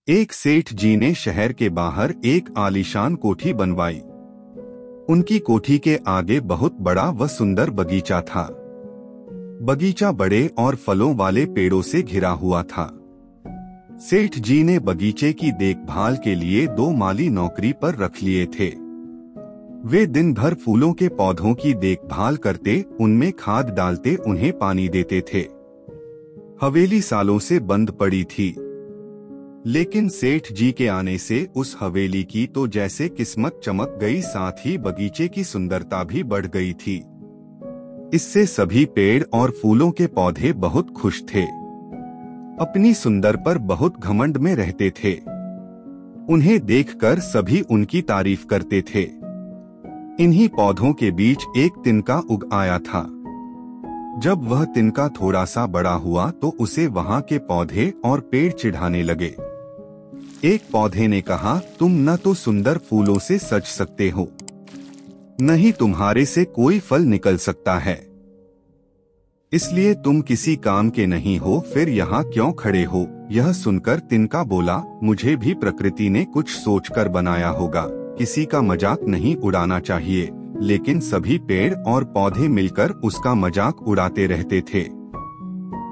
एक सेठ जी ने शहर के बाहर एक आलीशान कोठी बनवाई। उनकी कोठी के आगे बहुत बड़ा व सुंदर बगीचा था। बगीचा बड़े और फलों वाले पेड़ों से घिरा हुआ था। सेठ जी ने बगीचे की देखभाल के लिए 2 माली नौकरी पर रख लिए थे। वे दिन भर फूलों के पौधों की देखभाल करते, उनमें खाद डालते, उन्हें पानी देते थे। हवेली सालों से बंद पड़ी थी, लेकिन सेठ जी के आने से उस हवेली की तो जैसे किस्मत चमक गई, साथ ही बगीचे की सुंदरता भी बढ़ गई थी। इससे सभी पेड़ और फूलों के पौधे बहुत खुश थे। अपनी सुंदर पर बहुत घमंड में रहते थे। उन्हें देखकर सभी उनकी तारीफ करते थे। इन्हीं पौधों के बीच एक तिनका उग आया था। जब वह तिनका थोड़ा सा बड़ा हुआ तो उसे वहां के पौधे और पेड़ चिढ़ाने लगे। एक पौधे ने कहा, तुम न तो सुंदर फूलों से सज सकते हो, न ही तुम्हारे से कोई फल निकल सकता है, इसलिए तुम किसी काम के नहीं हो, फिर यहाँ क्यों खड़े हो? यह सुनकर तिनका बोला, मुझे भी प्रकृति ने कुछ सोचकर बनाया होगा, किसी का मजाक नहीं उड़ाना चाहिए। लेकिन सभी पेड़ और पौधे मिलकर उसका मजाक उड़ाते रहते थे।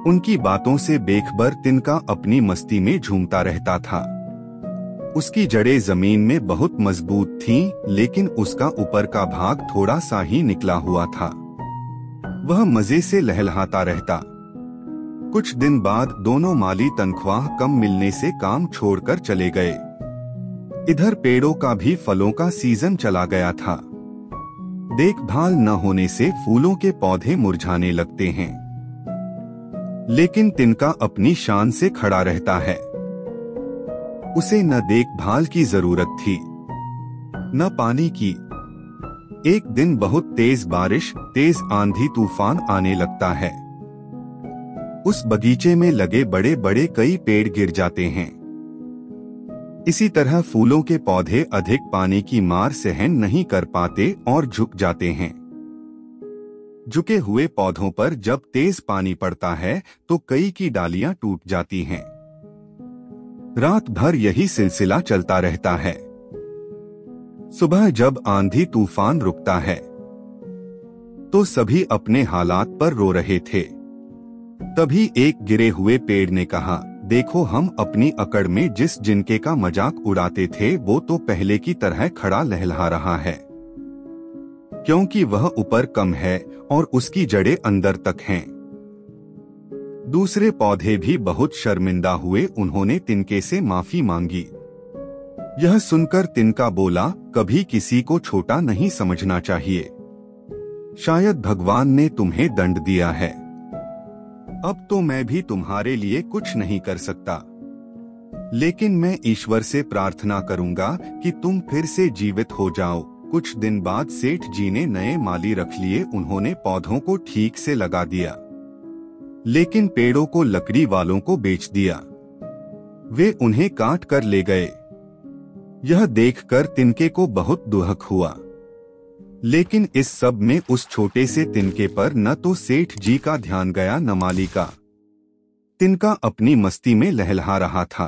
उनकी बातों से बेखबर तिनका अपनी मस्ती में झूमता रहता था। उसकी जड़ें जमीन में बहुत मजबूत थीं, लेकिन उसका ऊपर का भाग थोड़ा सा ही निकला हुआ था। वह मजे से लहलहाता रहता। कुछ दिन बाद दोनों माली तनख्वाह कम मिलने से काम छोड़कर चले गए। इधर पेड़ों का भी फलों का सीजन चला गया था। देखभाल न होने से फूलों के पौधे मुरझाने लगते हैं, लेकिन तिनका अपनी शान से खड़ा रहता है। उसे न देखभाल की जरूरत थी, न पानी की। एक दिन बहुत तेज बारिश, तेज आंधी तूफान आने लगता है। उस बगीचे में लगे बड़े बड़े कई पेड़ गिर जाते हैं। इसी तरह फूलों के पौधे अधिक पानी की मार सहन नहीं कर पाते और झुक जाते हैं। झुके हुए पौधों पर जब तेज पानी पड़ता है तो कई की डालियां टूट जाती हैं। रात भर यही सिलसिला चलता रहता है। सुबह जब आंधी तूफान रुकता है तो सभी अपने हालात पर रो रहे थे। तभी एक गिरे हुए पेड़ ने कहा, देखो, हम अपनी अकड़ में जिस जिनके का मजाक उड़ाते थे वो तो पहले की तरह खड़ा लहलहा रहा है, क्योंकि वह ऊपर कम है और उसकी जड़ें अंदर तक हैं। दूसरे पौधे भी बहुत शर्मिंदा हुए। उन्होंने तिनके से माफी मांगी। यह सुनकर तिनका बोला, कभी किसी को छोटा नहीं समझना चाहिए। शायद भगवान ने तुम्हें दंड दिया है। अब तो मैं भी तुम्हारे लिए कुछ नहीं कर सकता, लेकिन मैं ईश्वर से प्रार्थना करूंगा कि तुम फिर से जीवित हो जाओ। कुछ दिन बाद सेठ जी ने नए माली रख लिए। उन्होंने पौधों को ठीक से लगा दिया, लेकिन पेड़ों को लकड़ी वालों को बेच दिया। वे उन्हें काट कर ले गए। यह देखकर तिनके को बहुत दुख हुआ, लेकिन इस सब में उस छोटे से तिनके पर न तो सेठ जी का ध्यान गया, न माली का। तिनका अपनी मस्ती में लहलहा रहा था।